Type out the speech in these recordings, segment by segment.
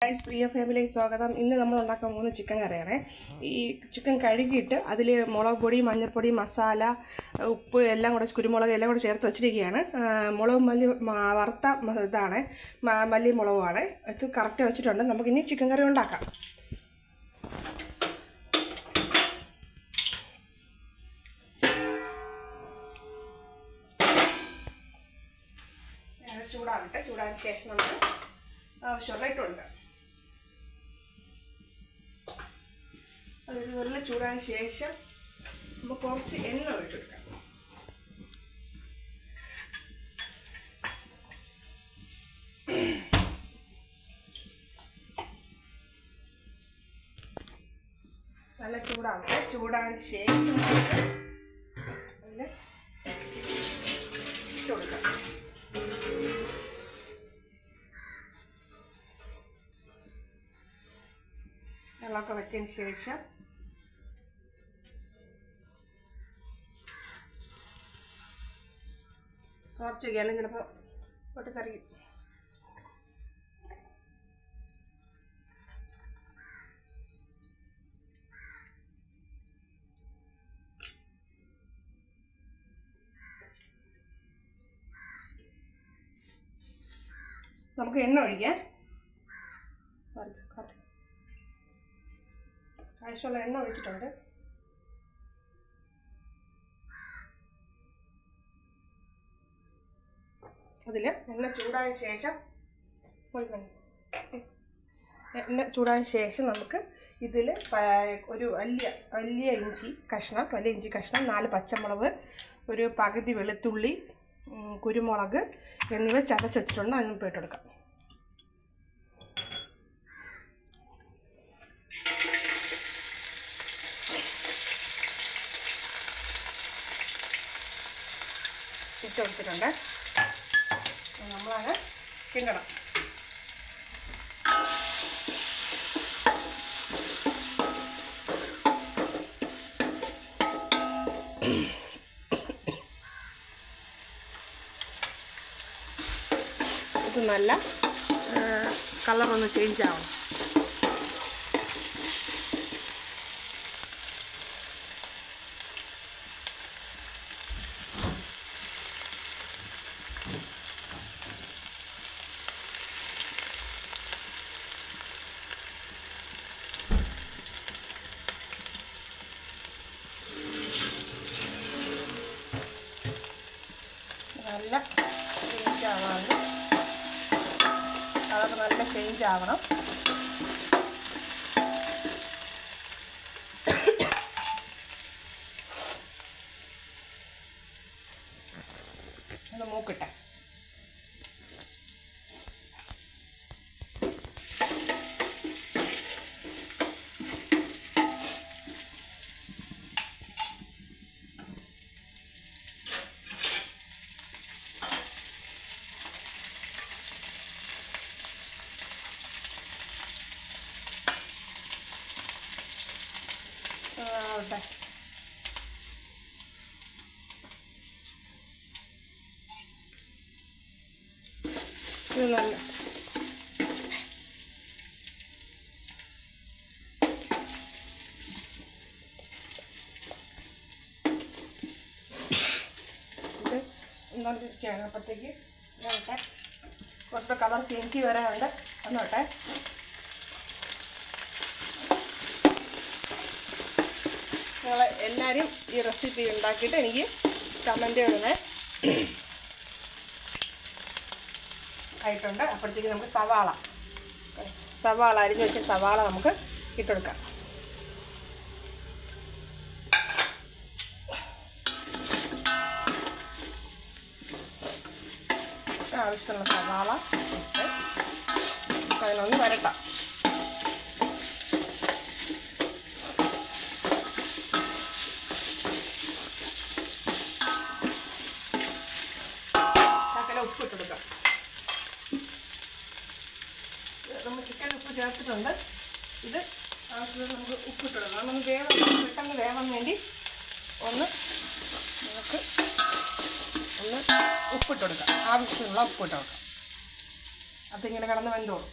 Guys, പ്രിയ ഫാമിലിക്ക് സ്വാഗതം. ഇന്ന് നമ്മൾ ഉണ്ടാക്കാൻ പോകുന്ന ചിക്കൻ കറിയാണ്. ഈ ചിക്കൻ കഴുകിയിട്ട് അതിൽ മുളക് പൊടി, മഞ്ഞൾപ്പൊടി, മസാല, ഉപ്പ് എല്ലാം കൂടെ, കുരുമുളക് എല്ലാം കൂടെ ചേർത്ത് വെച്ചിരിക്കുകയാണ്. മുളക് മല്ലി വറുത്ത ഇതാണ്, മല്ലി മുളകുമാണ്. ഇത് കറക്റ്റ് വെച്ചിട്ടുണ്ട്. നമുക്കിനി ചിക്കൻ കറി ഉണ്ടാക്കാം. ചൂടാകട്ടെ. ചൂടായതിന് ശേഷം നമുക്ക് ആവശ്യമുള്ള ഇട്ട് കൊടുക്കാം. അതൊരു നല്ല ചൂടായതിന് ശേഷം നമുക്ക് കുറച്ച് എണ്ണ ഒഴിച്ചെടുക്കാം. നല്ല ചൂടാകട്ടെ. ചൂടായതിന് ശേഷം നമുക്ക് അതിൽ ഇട്ട് കൊടുക്കാം. വെള്ളമൊക്കെ വെച്ചതിന് ശേഷം കുറച്ച് വയ്ക്കാലും ചിലപ്പോൾ പൊട്ടിക്കറി. നമുക്ക് എണ്ണ ഒഴിക്കാം. ആവശ്യമുള്ള എണ്ണ ഒഴിച്ചിട്ടുണ്ട്. അതിൽ എണ്ണ ചൂടായ ശേഷം നമുക്ക് ഇതിൽ ഒരു വലിയ ഇഞ്ചി കഷ്ണം, 4 പച്ചമുളക്, ഒരു പകുതി വെളുത്തുള്ളി, കുരുമുളക് എന്നിവ ചതച്ച് വെച്ചിട്ടുണ്ട്. അതിന് ഇട്ട് കൊടുക്കാം. ഇട്ട് കൊടുത്തിട്ടുണ്ട്. നമ്മളത് കിണ്ടണം. ഇത് നല്ല കളറൊന്ന് ചേഞ്ച് ആവണം. നല്ല ചേഞ്ച് ആവാണ്. അതൊക്കെ നല്ല ചേഞ്ച് ആവണം. ഒന്ന് മൂക്കട്ടെ. ആവട്ടെ. ഇത് നല്ല ഇത് എന്തുകൊണ്ടിരിക്കുകയാണ്. അപ്പോഴത്തേക്ക് ഇതാവട്ടെ. കുറച്ച് കളർ ചേഞ്ച് വരാനുണ്ട്. ഒന്നോട്ടെ. നിങ്ങൾ എല്ലാവരും ഈ റെസിപ്പി ഉണ്ടാക്കിയിട്ട് എനിക്ക് കമൻറ്റ് ഇടണേ. ആയിട്ടുണ്ട്. അപ്പോഴത്തേക്ക് നമുക്ക് സവാള അരിഞ്ഞ് വെച്ച സവാള നമുക്ക് ഇട്ടെടുക്കാം. ആവശ്യമുള്ള സവാള ഇട്ട് അതിനൊന്ന് വരട്ടാം. ഉപ്പ് ഇട്ടെടുക്കാം. നമ്മൾ ചിക്കൻ ഉപ്പ് ചേർത്തിട്ടുണ്ട്. ഇത് ആവശ്യത്തിന് നമുക്ക് ഉപ്പിട്ടെടുക്കാം. നമുക്ക് പെട്ടെന്ന് വേവാൻ വേണ്ടി നമുക്ക് ഉപ്പിട്ട് കൊടുക്കാം. ആവശ്യമുള്ള ഉപ്പിട്ട് കൊടുക്കാം. അതിങ്ങനെ കിടന്ന് വെന്തോളും.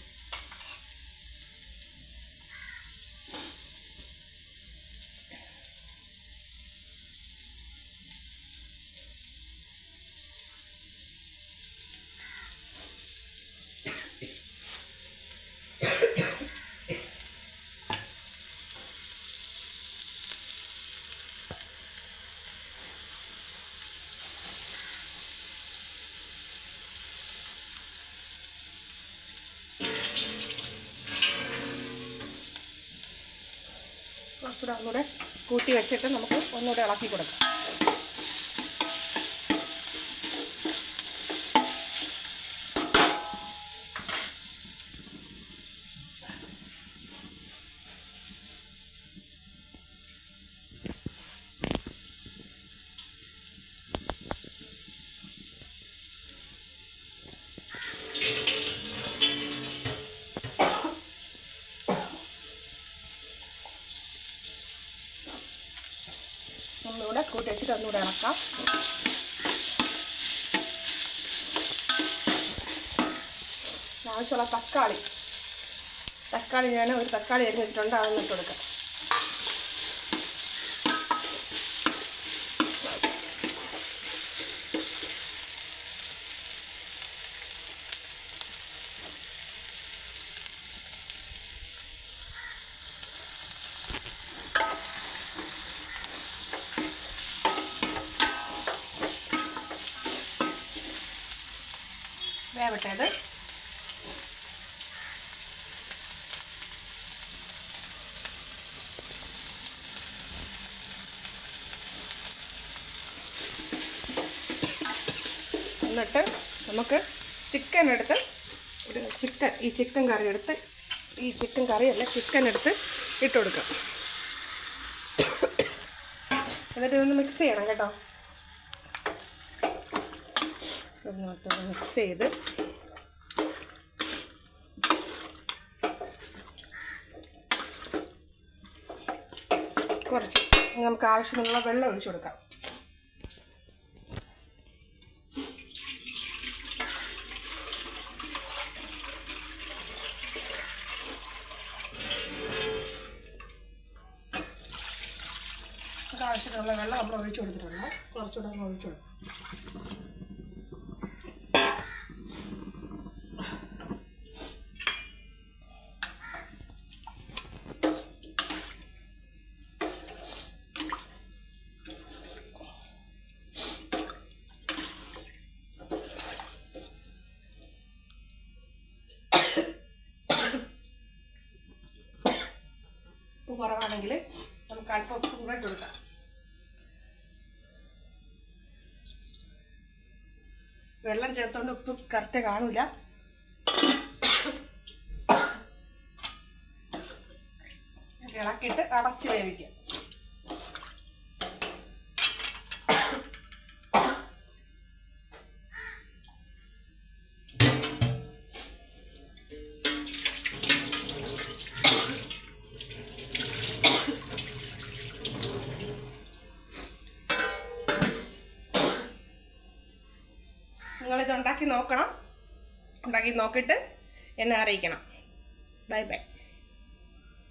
കുറച്ചുകൂടെ ഒന്നുകൂടെ കൂട്ടി വെച്ചിട്ട് നമുക്ക് ഒന്നുകൂടെ ഇളക്കി കൊടുക്കാം. ഒന്നുകൂടെ കൂട്ടി വെച്ചിട്ട് ഒന്നുകൂടെ ഇളക്കാം. ആവശ്യമുള്ള തക്കാളി ഞാൻ ഒരു തക്കാളി അരിഞ്ഞ് വെച്ചിട്ടുണ്ട്, അതൊന്ന് ഇട്ട് കൊടുക്കാം. വേവട്ടത്. എന്നിട്ട് നമുക്ക് ചിക്കൻ എടുത്ത് ഈ ചിക്കൻ കറി എടുത്ത് ഇട്ട് കൊടുക്കാം. എന്നിട്ട് ഇതൊന്ന് മിക്സ് ചെയ്യണം കേട്ടോ. ഇതൊന്ന് മിക്സ് ചെയ്ത് കുറച്ച് നമുക്ക് ആവശ്യത്തിനുള്ള വെള്ളം ഒഴിച്ചു കൊടുക്കാം. ആവശ്യത്തിനുള്ള വെള്ളം നമ്മൾ ഒഴിച്ചു കൊടുത്തിട്ടുണ്ട്. കുറച്ചുകൂടെ നമ്മൾ ഒഴിച്ചു കൊടുക്കും. ഉപ്പ് കുറവാണെങ്കിൽ നമുക്ക് അല്പം ഉപ്പ് കൂടെ ഇട്ട് കൊടുക്കാം. വെള്ളം ചേർത്തുകൊണ്ട് ഉപ്പ് കറക്റ്റ് കാണൂല. ഇളക്കിയിട്ട് അടച്ച് വേവിക്കുക. നിങ്ങളിത് ഉണ്ടാക്കി നോക്കണം. ഉണ്ടാക്കി നോക്കിയിട്ട് എന്നെ അറിയിക്കണം. Bye bye.